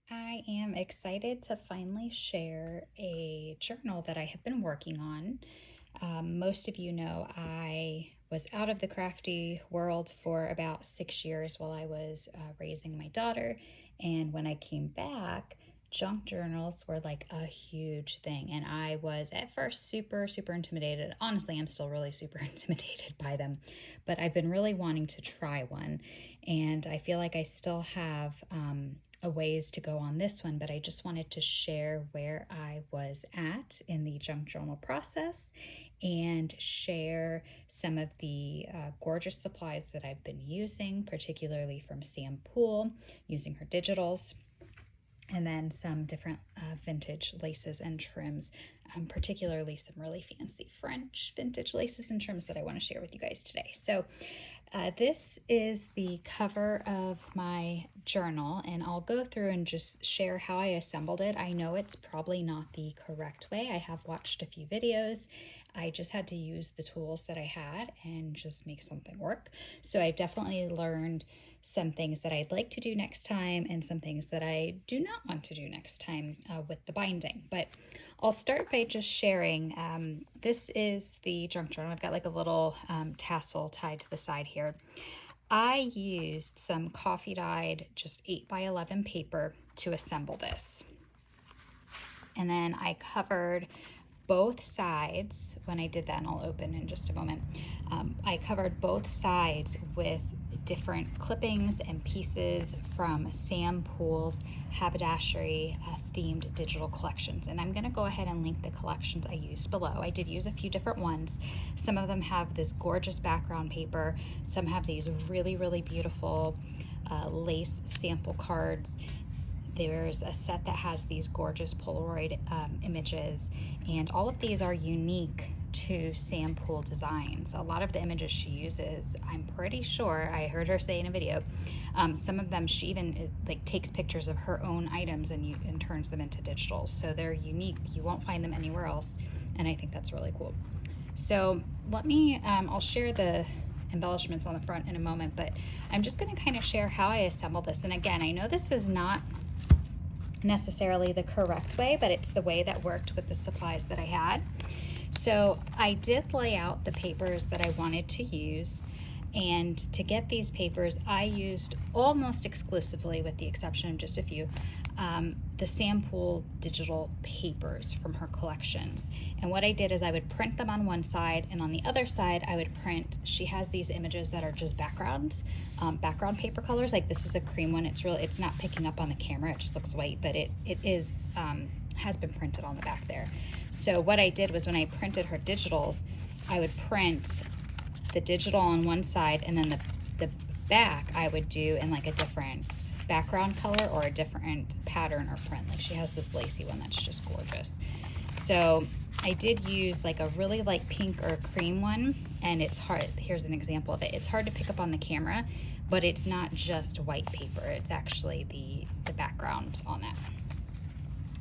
I am excited to finally share a journal that I have been working on. Most of you know I was out of the crafty world for about 6 years while I was raising my daughter. And when I came back, junk journals were like a huge thing. And I was at first super, super intimidated. Honestly, I'm still really super intimidated by them, but I've been really wanting to try one. And I feel like I still have a ways to go on this one, but I just wanted to share where I was at in the junk journal process and share some of the gorgeous supplies that I've been using, particularly from Sam Poole, using her digitals, and then some different vintage laces and trims, particularly some really fancy French vintage laces and trims that I want to share with you guys today. So this is the cover of my journal, and I'll go through and just share how I assembled it. I know it's probably not the correct way. I have watched a few videos. I just had to use the tools that I had and just make something work. So I've definitely learned some things that I'd like to do next time and some things that I do not want to do next time with the binding. But I'll start by just sharing. This is the junk journal. I've got like a little tassel tied to the side here. I used some coffee dyed, just 8x11 paper to assemble this. And then I covered both sides when I did that, and I'll open in just a moment. I covered both sides with different clippings and pieces from Sam Poole's Haberdashery themed digital collections. And I'm going to go ahead and link the collections I used below. I did use a few different ones. Some of them have this gorgeous background paper. Some have these really, really beautiful lace sample cards. There's a set that has these gorgeous Polaroid images, and all of these are unique to Sam Poole Designs. A lot of the images she uses, I'm pretty sure, I heard her say in a video, some of them she even like takes pictures of her own items and turns them into digitals. So they're unique. You won't find them anywhere else, and I think that's really cool. So let me, I'll share the embellishments on the front in a moment, but I'm just going to kind of share how I assembled this. And again, I know this is not necessarily the correct way, but it's the way that worked with the supplies that I had. So I did lay out the papers that I wanted to use, and to get these papers I used almost exclusively, with the exception of just a few, the Sam Poole digital papers from her collections. And what I did is I would print them on one side, and on the other side I would print, she has these images that are just backgrounds, background paper colors. Like this is a cream one. It's not picking up on the camera, it just looks white, but it is has been printed on the back there. So what I did was when I printed her digitals, I would print the digital on one side, and then the back I would do in like a different background color or a different pattern or print. Like she has this lacy one that's just gorgeous. So I did use like a really like pink or cream one, and it's hard. Here's an example of it. It's hard to pick up on the camera, but it's not just white paper. It's actually the background on that.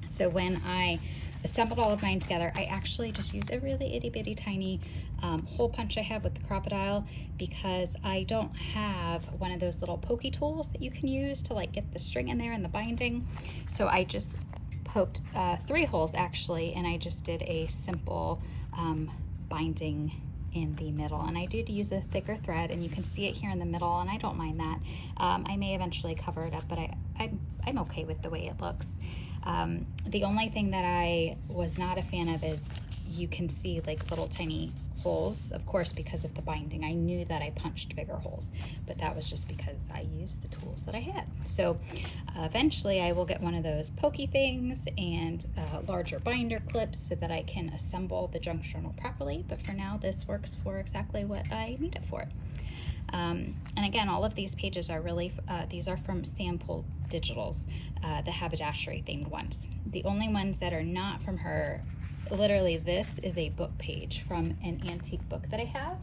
So when I assembled all of mine together, I actually just used a really itty bitty tiny hole punch I have with the crocodile, because I don't have one of those little pokey tools that you can use to like get the string in there and the binding. So I just poked 3 holes actually, and I just did a simple binding in the middle. And I did use a thicker thread, and you can see it here in the middle, and I don't mind that. I may eventually cover it up, but I'm okay with the way it looks. The only thing that I was not a fan of is you can see like little tiny holes, of course, because of the binding. I knew that I punched bigger holes, but that was just because I used the tools that I had. So eventually I will get one of those pokey things and larger binder clips so that I can assemble the junk journal properly. But for now, this works for exactly what I need it for. And again, all of these pages are really, these are from Sam Poole Digitals, the Haberdashery themed ones. The only ones that are not from her, literally this is a book page from an antique book that I have,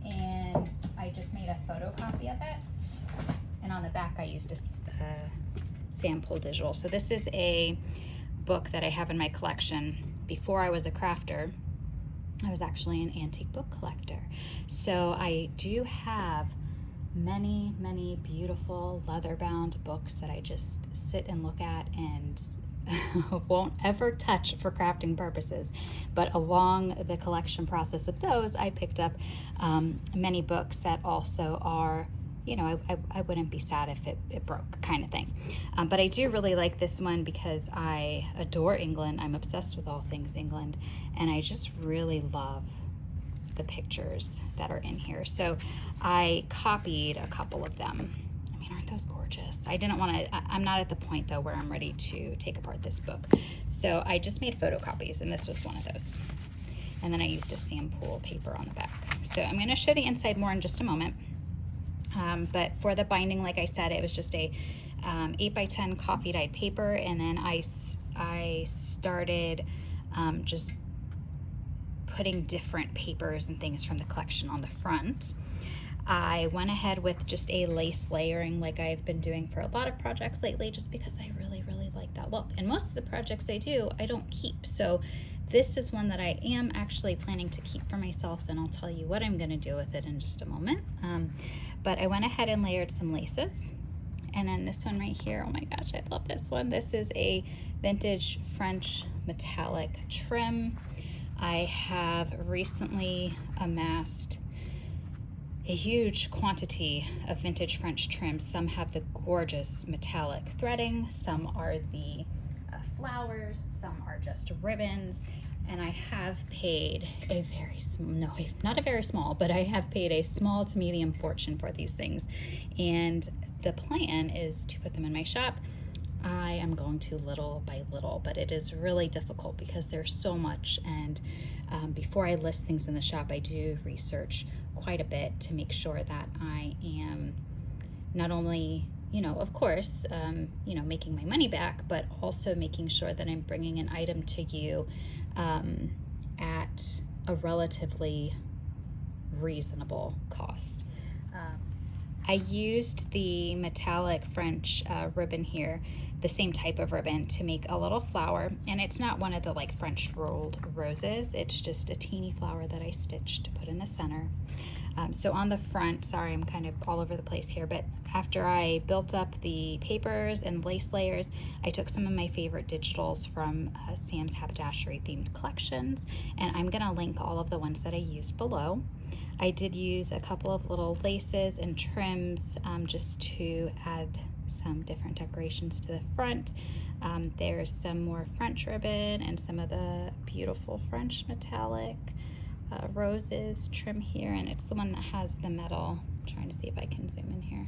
and I just made a photocopy of it, and on the back I used a Sam Poole digital. So this is a book that I have in my collection. Before I was a crafter, I was actually an antique book collector. So I do have many beautiful leather-bound books that I just sit and look at and won't ever touch for crafting purposes. But along the collection process of those, I picked up many books that also are, you know, I wouldn't be sad if it broke, kind of thing. But I do really like this one because I adore England. I'm obsessed with all things England, and I just really love the pictures that are in here. So I copied a couple of them. I mean, aren't those gorgeous? I didn't want to, I'm not at the point though where I'm ready to take apart this book. So I just made photocopies, and this was one of those. And then I used a Sam Poole paper on the back. So I'm going to show the inside more in just a moment. But for the binding, like I said, it was just a 8x10 coffee dyed paper, and then I started just putting different papers and things from the collection on the front. I went ahead with just a lace layering like I've been doing for a lot of projects lately, just because I really like that look. And most of the projects I do, I don't keep. So this is one that I am actually planning to keep for myself, and I'll tell you what I'm gonna do with it in just a moment. But I went ahead and layered some laces. And then this one right here, oh my gosh, I love this one. This is a vintage French metallic trim. I have recently amassed a huge quantity of vintage French trims. Some have the gorgeous metallic threading, some are the flowers, some are just ribbons, and I have paid a very small, no, not a very small, but I have paid a small to medium fortune for these things. And the plan is to put them in my shop. I am going to little by little, but it is really difficult because there's so much, and before I list things in the shop, I do research quite a bit to make sure that I am not only, you know, of course, you know, making my money back, but also making sure that I'm bringing an item to you at a relatively reasonable cost. I used the metallic French ribbon here, the same type of ribbon, to make a little flower, and it's not one of the like French rolled roses, it's just a teeny flower that I stitched to put in the center. So on the front, sorry, I'm kind of all over the place here, but after I built up the papers and lace layers, I took some of my favorite digitals from Sam's Haberdashery themed collections, and I'm gonna link all of the ones that I used below. I did use a couple of little laces and trims just to add some different decorations to the front. There's some more French ribbon and some of the beautiful French metallic roses trim here, and it's the one that has the metal. I'm trying to see if I can zoom in here.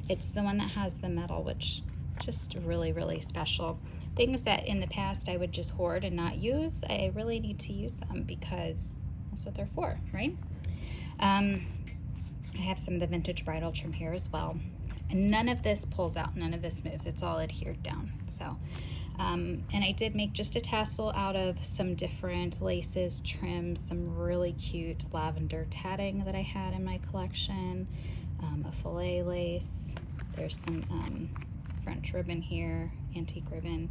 It's the one that has the metal, which just really special. Things that in the past I would just hoard and not use, I really need to use them because that's what they're for, right? I have some of the vintage bridal trim here as well. And none of this pulls out, none of this moves. It's all adhered down. So, and I did make just a tassel out of some different laces, trims, some really cute lavender tatting that I had in my collection, a filet lace. There's some French ribbon here, antique ribbon,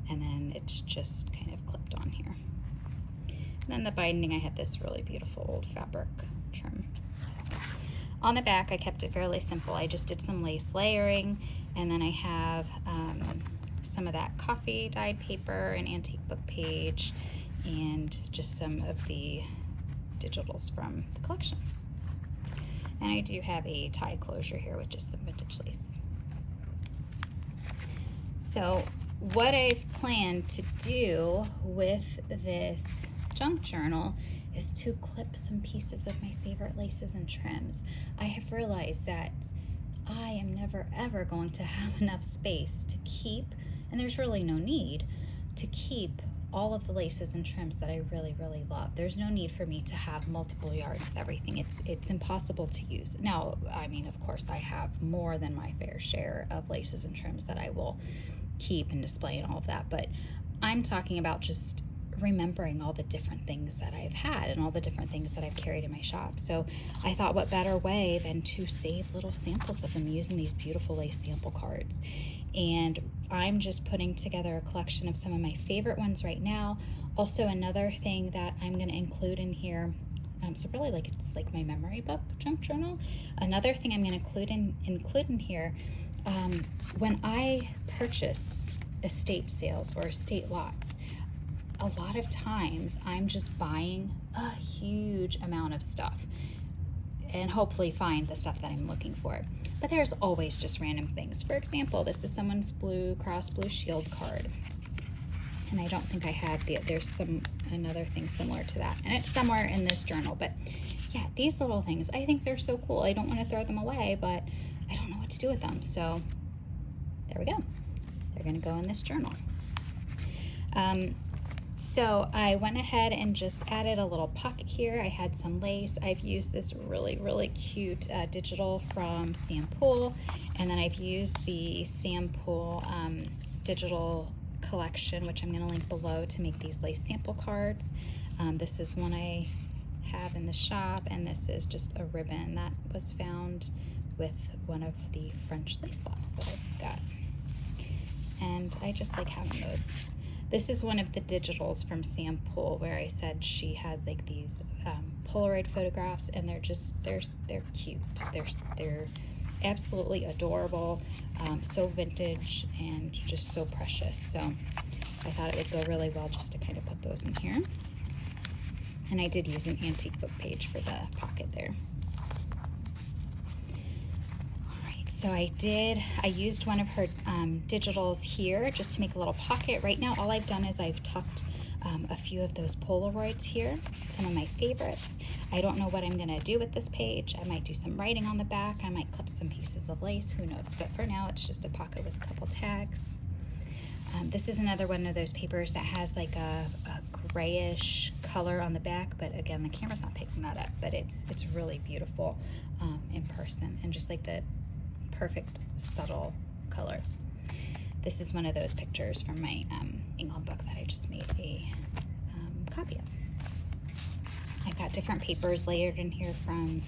and then it's just kind of clipped on here. And then the binding, I had this really beautiful old fabric trim. On the back, I kept it fairly simple. I just did some lace layering, and then I have some of that coffee dyed paper, an antique book page, and just some of the digitals from the collection. And I do have a tie closure here with just some vintage lace. So what I've planned to do with this junk journal is to clip some pieces of my favorite laces and trims. I have realized that I am never ever going to have enough space to keep, and there's really no need to keep all of the laces and trims that I really love. There's no need for me to have multiple yards of everything. It's impossible to use. Now, I mean, of course, I have more than my fair share of laces and trims that I will keep and display and all of that, but I'm talking about just remembering all the different things that I've had and all the different things that I've carried in my shop. So I thought, what better way than to save little samples of them using these beautiful lace sample cards. And I'm just putting together a collection of some of my favorite ones right now. Also, another thing that I'm going to include in here So really, like, it's like my memory book junk journal. Another thing I'm going to include in here, when I purchase estate sales or estate lots, a lot of times I'm just buying a huge amount of stuff and hopefully find the stuff that I'm looking for. But there's always just random things. For example, this is someone's Blue Cross Blue Shield card. And I don't think I had there's another thing similar to that. And it's somewhere in this journal. But yeah, these little things, I think they're so cool. I don't want to throw them away, but I don't know what to do with them. So there we go. They're gonna go in this journal. So I went ahead and just added a little pocket here. I had some lace. I've used this really, really cute digital from Sam Poole. And then I've used the Sam Poole digital collection, which I'm going to link below, to make these lace sample cards. This is one I have in the shop, and this is just a ribbon that was found with one of the French lace lots that I've got. And I just like having those. This is one of the digitals from Sam Poole, where I said she has like these Polaroid photographs, and they're cute. They're absolutely adorable, so vintage and just so precious. So I thought it would go really well just to kind of put those in here. And I did use an antique book page for the pocket there. So I used one of her digitals here just to make a little pocket. Right now, all I've done is I've tucked a few of those Polaroids here, some of my favorites. I don't know what I'm gonna do with this page. I might do some writing on the back. I might clip some pieces of lace, who knows? But for now, it's just a pocket with a couple tags. This is another one of those papers that has like a grayish color on the back, but again, the camera's not picking that up, but it's really beautiful in person, and just like the perfect subtle color. This is one of those pictures from my England book that I just made a copy of. I've got different papers layered in here from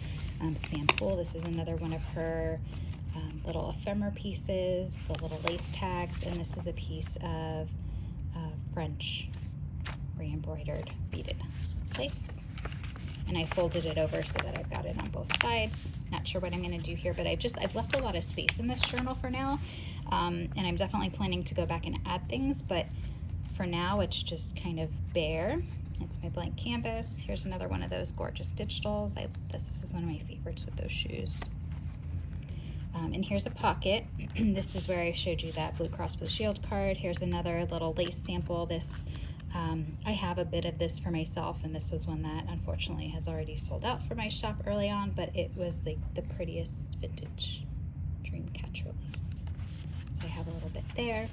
Sam Poole. This is another one of her little ephemera pieces, the little lace tags, and this is a piece of French re-embroidered beaded lace. And I folded it over so that I've got it on both sides. Not sure what I'm going to do here, but I've left a lot of space in this journal for now, and I'm definitely planning to go back and add things, but for now it's just kind of bare. It's my blank canvas. Here's another one of those gorgeous digitals. This is one of my favorites with those shoes. And here's a pocket. This is where I showed you that Blue Cross Blue Shield card. Here's another little lace sample. I have a bit of this for myself, and this was one that unfortunately has already sold out for my shop early on, but it was like the prettiest vintage Dreamcatcher lace. So I have a little bit there.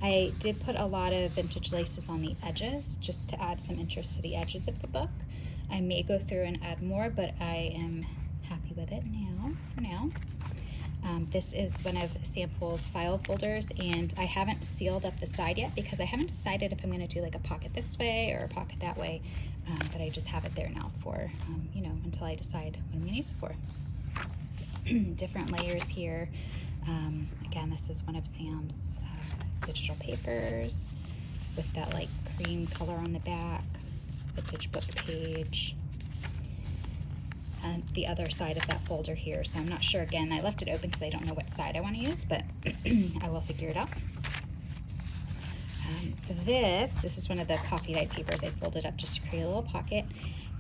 I did put a lot of vintage laces on the edges just to add some interest to the edges of the book. I may go through and add more, but I am happy with it now, for now. This is one of Sam Poole's file folders, and I haven't sealed up the side yet because I haven't decided if I'm going to do like a pocket this way or a pocket that way, but I just have it there now for, you know, until I decide what I'm going to use it for. Different layers here. Again, this is one of Sam's digital papers with that like cream color on the back, vintage book page. And the other side of that folder here, so I'm not sure. Again, I left it open because I don't know what side I want to use, but I will figure it out. This is one of the coffee dyed papers I folded up just to create a little pocket.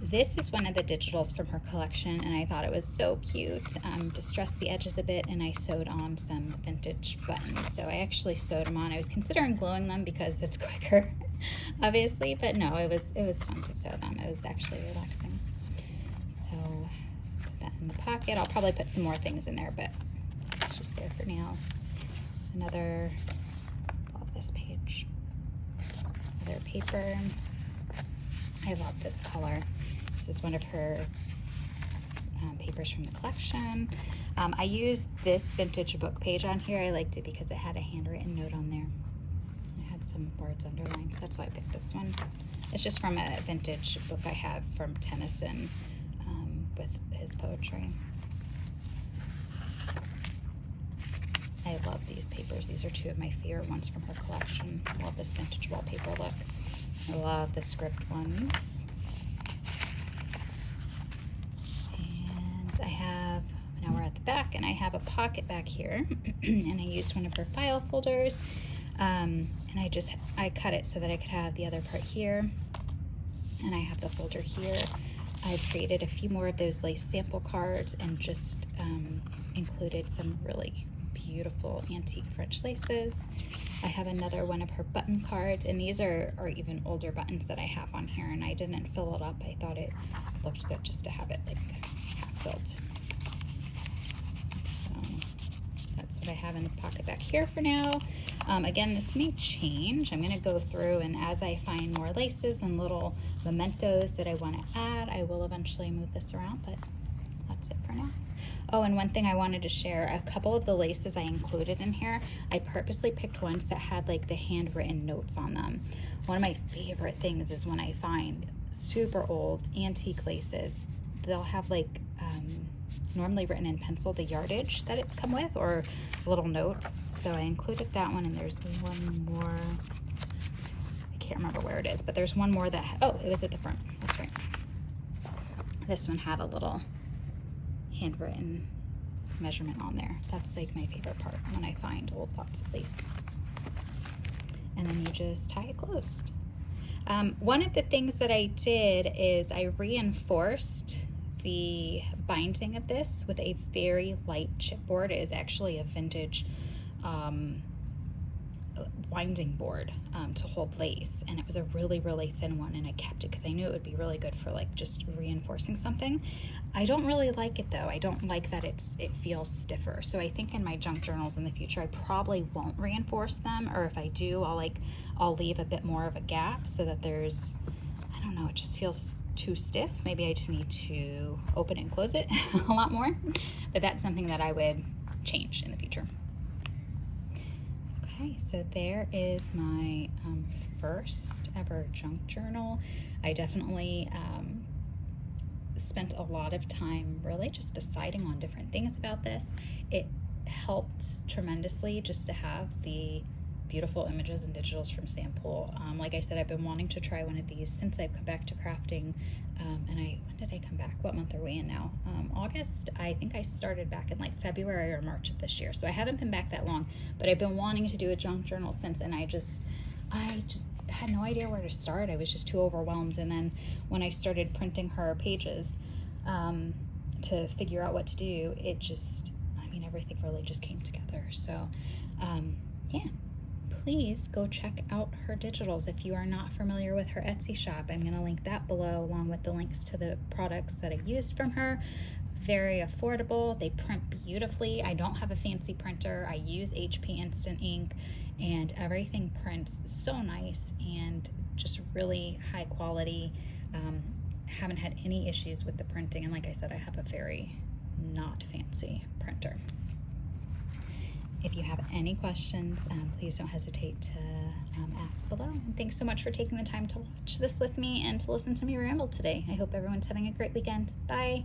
This is one of the digitals from her collection, and I thought it was so cute. Distressed the edges a bit, and I sewed on some vintage buttons. So I actually sewed them on. I was considering gluing them because it's quicker, obviously, but no, it was fun to sew them. It was actually relaxing. So put that in the pocket. I'll probably put some more things in there, but it's just there for now. Love this page. Another paper. I love this color. This is one of her papers from the collection. I used this vintage book page on here. I liked it because it had a handwritten note on there. It had some words underlined, so that's why I picked this one. It's just from a vintage book I have from Tennyson with his poetry. I love these papers. These are two of my favorite ones from her collection. I love this vintage wallpaper look. I love the script ones. back, and I have a pocket back here, and I used one of her file folders, and I cut it so that I could have the other part here, and I have the folder here. I've created a few more of those lace sample cards and just included some really beautiful antique French laces. I have another one of her button cards, and these are even older buttons that I have on here, and I didn't fill it up. I thought it looked good just to have it like half filled. So that's what I have in the pocket back here for now. Again, this may change. I'm gonna go through, and as I find more laces and little mementos that I wanna add, I will eventually move this around, but that's it for now. Oh, and one thing I wanted to share, a couple of the laces I included in here, I purposely picked ones that had like the handwritten notes on them. One of my favorite things is when I find super old antique laces, they'll have like normally written in pencil the yardage that it's come with, or little notes. So I included that one, and there's one more. I can't remember where it is, but there's one more that, oh, it was at the front. That's right. This one had a little handwritten measurement on there. That's like my favorite part when I find old lots of lace. And then you just tie it closed. One of the things that I did is I reinforced the binding of this with a very light chipboard. It is actually a vintage winding board to hold lace, and it was a really thin one, and I kept it because I knew it would be really good for like just reinforcing something. I don't really like it though. I don't like that it feels stiffer. So I think in my junk journals in the future I probably won't reinforce them, or if I do, I'll leave a bit more of a gap so that there's, I don't know, it just feels too stiff. Maybe I just need to open and close it a lot more, but that's something that I would change in the future. Okay, so there is my first ever junk journal. I definitely spent a lot of time really just deciding on different things about this. It helped tremendously just to have the beautiful images and digitals from Sam Poole. Like I said, I've been wanting to try one of these since I've come back to crafting, and when did I come back? What month are we in now? August. I think I started back in like February or March of this year, so I haven't been back that long, but I've been wanting to do a junk journal since, and I just had no idea where to start. I was just too overwhelmed, and then when I started printing her pages to figure out what to do, it just, I mean, everything really just came together. So yeah, please go check out her digitals. If you are not familiar with her Etsy shop, I'm going to link that below along with the links to the products that I used from her. Very affordable. They print beautifully. I don't have a fancy printer. I use HP Instant Ink, and everything prints so nice and just really high quality. Haven't had any issues with the printing, and like I said, I have a very not fancy printer. If you have any questions, please don't hesitate to ask below. And thanks so much for taking the time to watch this with me and to listen to me ramble today. I hope everyone's having a great weekend. Bye.